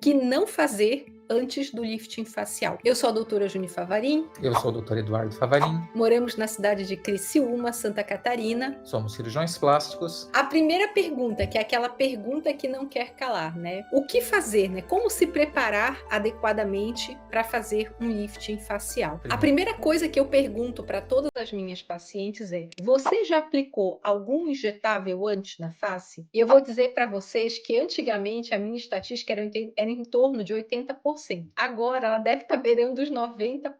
que não fazer antes do lifting facial. Eu sou a doutora Juni Favarin. Eu sou o doutor Eduardo Favarin. Moramos na cidade de Criciúma, Santa Catarina. Somos cirurgiões plásticos. A primeira pergunta, que é aquela pergunta que não quer calar, né? O que fazer, né? Como se preparar adequadamente para fazer um lifting facial? A primeira coisa que eu pergunto para todas as minhas pacientes é: você já aplicou algum injetável antes na face? E eu vou dizer para vocês que antigamente a minha estatística era em torno de 80%. Agora ela deve estar beirando os 90%.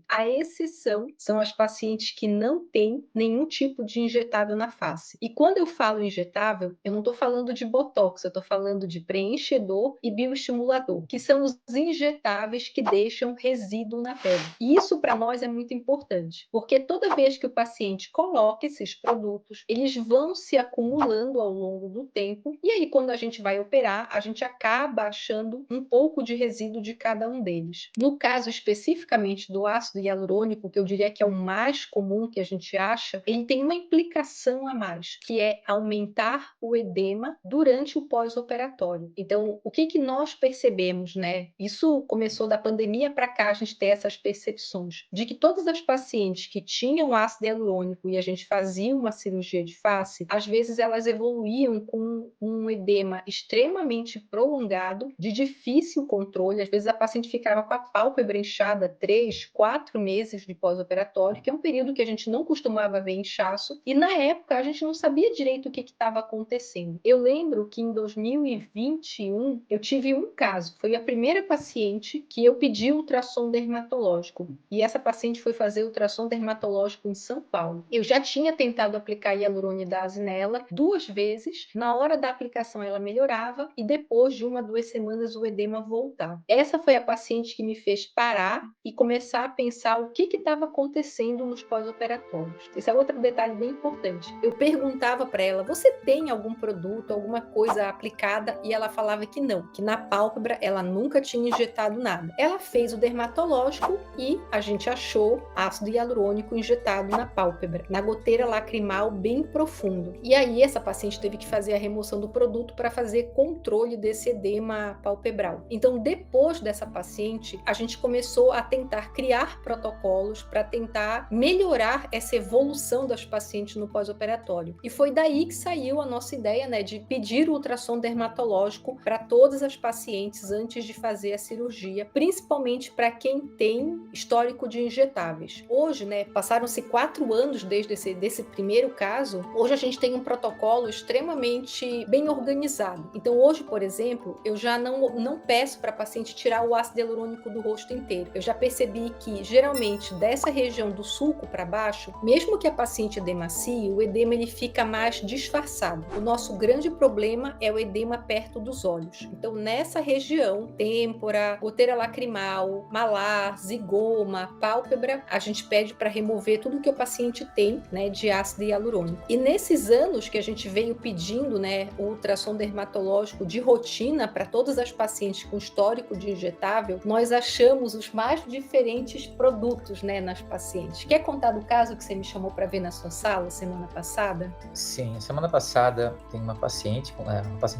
A exceção são as pacientes que não têm nenhum tipo de injetável na face. E quando eu falo injetável, eu não estou falando de botox, eu estou falando de preenchedor e bioestimulador, que são os injetáveis que deixam resíduo na pele. E isso para nós é muito importante, porque toda vez que o paciente coloca esses produtos, eles vão se acumulando ao longo do tempo, e aí quando a gente vai operar, a gente acaba achando um pouco de resíduo de cada um deles. No caso especificamente do ácido hialurônico, que eu diria que é o mais comum que a gente acha, ele tem uma implicação a mais, que é aumentar o edema durante o pós-operatório. Então, o que nós percebemos, né? Isso começou da pandemia para cá, a gente ter essas percepções de que todas as pacientes que tinham ácido hialurônico e a gente fazia uma cirurgia de face, às vezes elas evoluíam com um edema extremamente prolongado, de difícil controle. Às vezes a paciente ficava com a pálpebra inchada 3, 4 meses de pós-operatório, que é um período que a gente não costumava ver inchaço, e na época a gente não sabia direito o que estava acontecendo. Eu lembro que em 2021 eu tive um caso, foi a primeira paciente que eu pedi ultrassom dermatológico, e essa paciente foi fazer ultrassom dermatológico em São Paulo. Eu já tinha tentado aplicar hialuronidase nela 2 vezes, na hora da aplicação ela melhorava, e depois de 1 a 2 semanas o edema voltava. Essa foi a paciente que me fez parar e começar a pensar o que estava acontecendo nos pós-operatórios. Esse é outro detalhe bem importante. Eu perguntava para ela: você tem algum produto, alguma coisa aplicada? E ela falava que não, que na pálpebra ela nunca tinha injetado nada. Ela fez o dermatológico e a gente achou ácido hialurônico injetado na pálpebra, na goteira lacrimal bem profundo. E aí essa paciente teve que fazer a remoção do produto para fazer controle desse edema palpebral. Então, depois dessa paciente, a gente começou a tentar criar protocolos para tentar melhorar essa evolução das pacientes no pós-operatório. E foi daí que saiu a nossa ideia, né, de pedir o ultrassom dermatológico para todas as pacientes antes de fazer a cirurgia, principalmente para quem tem histórico de injetáveis. Hoje, né, passaram-se 4 anos desde desse primeiro caso, hoje a gente tem um protocolo extremamente bem organizado. Então, hoje, por exemplo, eu já não peço para a paciente tirar o ácido hialurônico do rosto inteiro. Eu já percebi que, geralmente, dessa região do sulco para baixo, mesmo que a paciente demacie, o edema ele fica mais disfarçado. O nosso grande problema é o edema perto dos olhos. Então, nessa região, têmpora, goteira lacrimal, malar, zigoma, pálpebra, a gente pede para remover tudo que o paciente tem, né, de ácido hialurônico. E nesses anos que a gente veio pedindo, né, o ultrassom dermatológico de rotina para todas as pacientes com histórico de injetável, nós achamos os mais diferentes produtos, né, nas pacientes. Quer contar do caso que você me chamou para ver na sua sala semana passada? Sim, semana passada tem uma paciente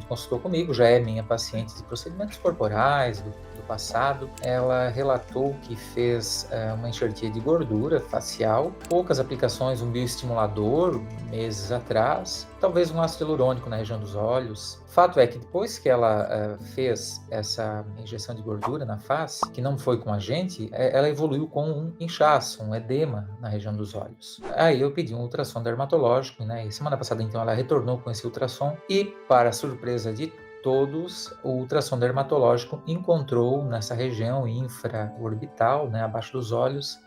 consultou comigo, já é minha paciente de procedimentos corporais do passado. Ela relatou que fez uma enxertia de gordura facial, poucas aplicações, um bioestimulador meses atrás, talvez um ácido hialurônico na região dos olhos. Fato é que depois que ela fez essa injeção de gordura na face, que não foi com a gente, ela evoluiu com um inchaço, um edema na região dos olhos. Aí eu pedi um ultrassom dermatológico, né? E semana passada então ela retornou com esse ultrassom e, para surpresa de todos, o ultrassom dermatológico encontrou nessa região infraorbital, né, abaixo dos olhos,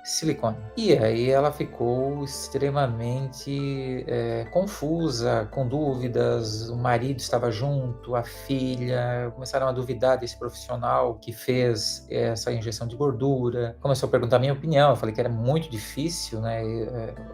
silicone. E aí ela ficou extremamente confusa, com dúvidas. O marido estava junto, a filha, começaram a duvidar desse profissional que fez essa injeção de gordura. Começou a perguntar a minha opinião. Eu falei que era muito difícil, né,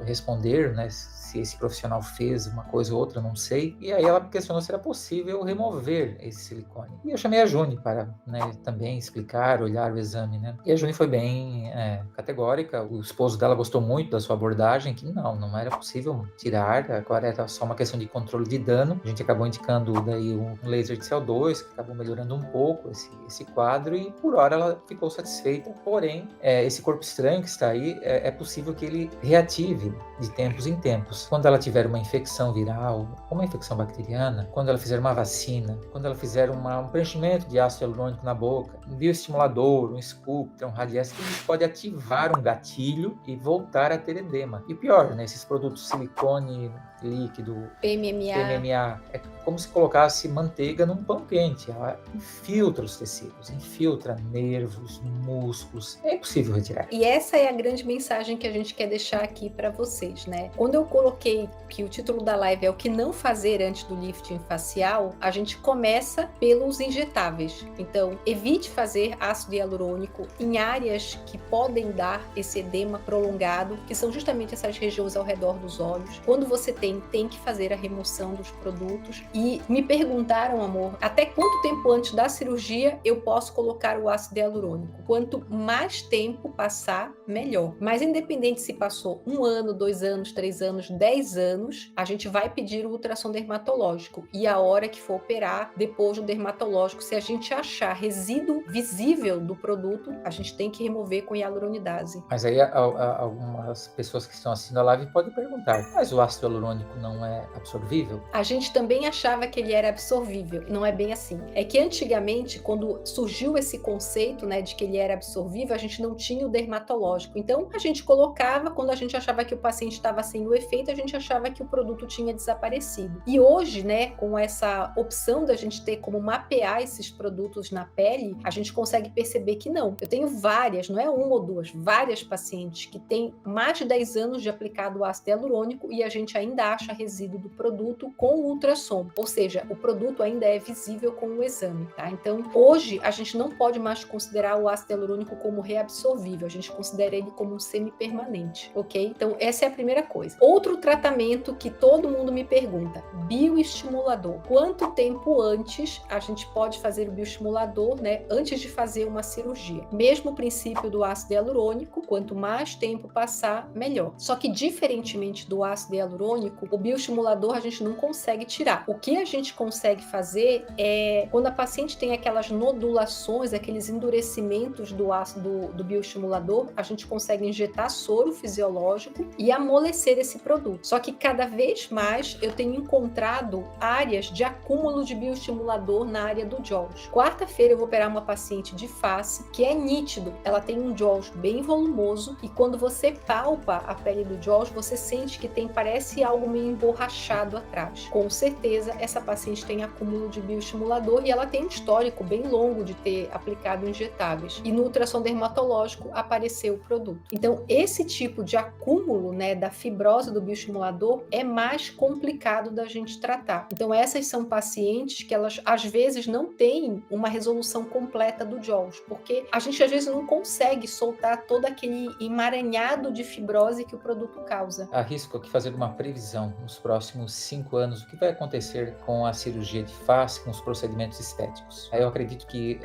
responder, né, se esse profissional fez uma coisa ou outra, não sei. E aí ela questionou se era possível remover esse silicone. E eu chamei a Juni para, né, também explicar, olhar o exame, né. E a Juni foi bem categórica categórica. O esposo dela gostou muito da sua abordagem, que não era possível tirar, agora era só uma questão de controle de dano. A gente acabou indicando daí um laser de CO2, que acabou melhorando um pouco esse quadro, e por hora ela ficou satisfeita. Porém, esse corpo estranho que está aí, é possível que ele reative de tempos em tempos. Quando ela tiver uma infecção viral, uma infecção bacteriana, quando ela fizer uma vacina, quando ela fizer um preenchimento de ácido hialurônico na boca, um bioestimulador, um Sculptra, um Radiesse, tudo isso pode ativar um gatilho e voltar a ter edema. E pior, né, esses produtos silicone líquido, PMMA, é como se colocasse manteiga num pão quente. Ela infiltra os tecidos, infiltra nervos, músculos. É impossível retirar. E essa é a grande mensagem que a gente quer deixar aqui para vocês, né? Quando eu coloquei que o título da live é o que não fazer antes do lifting facial, a gente começa pelos injetáveis. Então, evite fazer ácido hialurônico em áreas que podem dar esse edema prolongado, que são justamente essas regiões ao redor dos olhos. Quando você tem que fazer a remoção dos produtos. E me perguntaram, amor, até quanto tempo antes da cirurgia eu posso colocar o ácido hialurônico? Quanto mais tempo passar, melhor. Mas independente se passou 1 ano, 2 anos, 3 anos, 10 anos, a gente vai pedir o ultrassom dermatológico. E a hora que for operar, depois do dermatológico, se a gente achar resíduo visível do produto, a gente tem que remover com hialuronidase. Mas aí algumas pessoas que estão assistindo a live podem perguntar, mas o ácido hialurônico não é absorvível? A gente também achava que ele era absorvível, não é bem assim. É que antigamente, quando surgiu esse conceito, né, de que ele era absorvível, a gente não tinha o dermatológico. Então, a gente colocava, quando a gente achava que o paciente estava sem o efeito, a gente achava que o produto tinha desaparecido. E hoje, né, com essa opção da gente ter como mapear esses produtos na pele, a gente consegue perceber que não. Eu tenho várias, não é uma ou duas, várias pacientes que têm mais de 10 anos de aplicado ácido hialurônico e a gente ainda acha resíduo do produto com o ultrassom, ou seja, o produto ainda é visível com o exame, tá? Então, hoje a gente não pode mais considerar o ácido hialurônico como reabsorvível, a gente considera ele como um semipermanente, ok? Então, essa é a primeira coisa. Outro tratamento que todo mundo me pergunta, bioestimulador. Quanto tempo antes a gente pode fazer o bioestimulador, né? Antes de fazer uma cirurgia. Mesmo princípio do ácido hialurônico, quanto mais tempo passar, melhor. Só que, diferentemente do ácido hialurônico, o bioestimulador a gente não consegue tirar. O que a gente consegue fazer é, quando a paciente tem aquelas nodulações, aqueles endurecimentos do ácido do bioestimulador, a gente consegue injetar soro fisiológico e amolecer esse produto. Só que cada vez mais eu tenho encontrado áreas de acúmulo de bioestimulador na área do jaws. Quarta-feira eu vou operar uma paciente de face que é nítido, ela tem um jaws bem volumoso e quando você palpa a pele do jaws, você sente que parece algo meio emborrachado atrás. Com certeza, essa paciente tem acúmulo de bioestimulador e ela tem um histórico bem longo de ter aplicado injetáveis. E no ultrassom dermatológico apareceu o produto. Então, esse tipo de acúmulo, né, da fibrose do bioestimulador é mais complicado da gente tratar. Então, essas são pacientes que elas, às vezes, não têm uma resolução completa do jaws, porque a gente, às vezes, não consegue soltar todo aquele emaranhado de fibrose que o produto causa. Arrisco aqui fazer uma previsão nos próximos 5 anos, o que vai acontecer com a cirurgia de face, com os procedimentos estéticos. Eu acredito que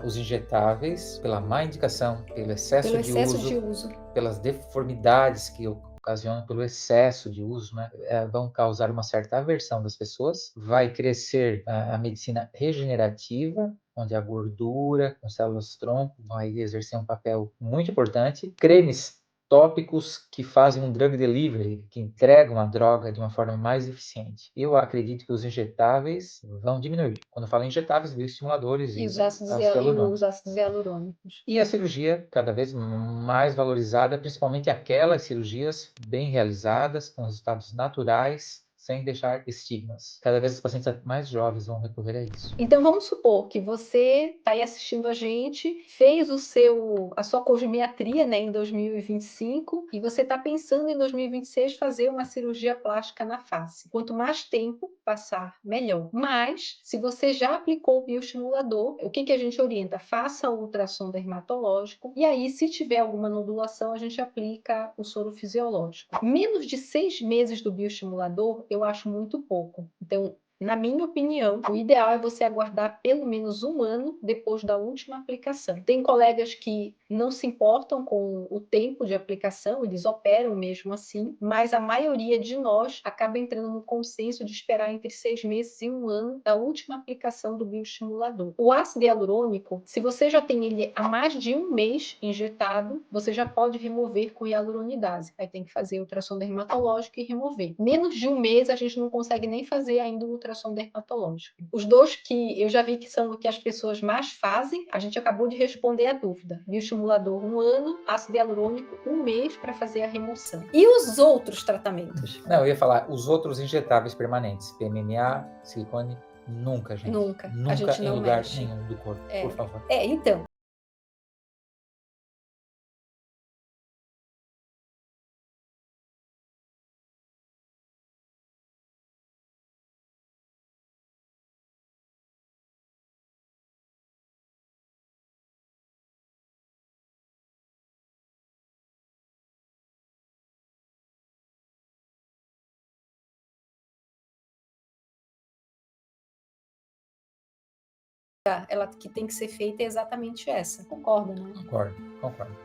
os injetáveis, pela má indicação, pelo excesso de uso, pelas deformidades que ocasionam pelo excesso de uso, né, vão causar uma certa aversão das pessoas. Vai crescer a medicina regenerativa, onde a gordura com células-tronco vai exercer um papel muito importante. Cremes tópicos que fazem um drug delivery, que entregam a droga de uma forma mais eficiente. Eu acredito que os injetáveis vão diminuir. Quando eu falo injetáveis, bioestimuladores e os ácidos hialurônicos. E a cirurgia cada vez mais valorizada, principalmente aquelas cirurgias bem realizadas, com resultados naturais, sem deixar estigmas. Cada vez os pacientes mais jovens vão recorrer a isso. Então vamos supor que você está aí assistindo a gente, fez a sua cosmiatria, né, em 2025 e você está pensando em 2026 fazer uma cirurgia plástica na face. Quanto mais tempo passar, melhor. Mas se você já aplicou o bioestimulador, o que a gente orienta? Faça o ultrassom dermatológico e aí, se tiver alguma nodulação, a gente aplica o soro fisiológico. Menos de 6 meses do bioestimulador eu acho muito pouco. Então, Na minha opinião, o ideal é você aguardar pelo menos 1 ano depois da última aplicação. Tem colegas que não se importam com o tempo de aplicação, eles operam mesmo assim, mas a maioria de nós acaba entrando no consenso de esperar entre 6 meses e 1 ano da última aplicação do bioestimulador. O ácido hialurônico, se você já tem ele há mais de 1 mês injetado, você já pode remover com hialuronidase. Aí tem que fazer ultrassom dermatológico e remover. Menos de 1 mês a gente não consegue nem fazer ainda o ultrassom dermatológico. Os dois que eu já vi que são o que as pessoas mais fazem, a gente acabou de responder a dúvida. Bioestimulador 1 ano, ácido hialurônico 1 mês para fazer a remoção. E os outros tratamentos? Não, eu ia falar, os outros injetáveis permanentes, PMMA, silicone, nunca, gente. Nunca. A Nunca gente em não lugar mexe. nenhum do corpo, por favor. Então, ela que tem que ser feita é exatamente essa. Concorda, né? Concordo, concordo.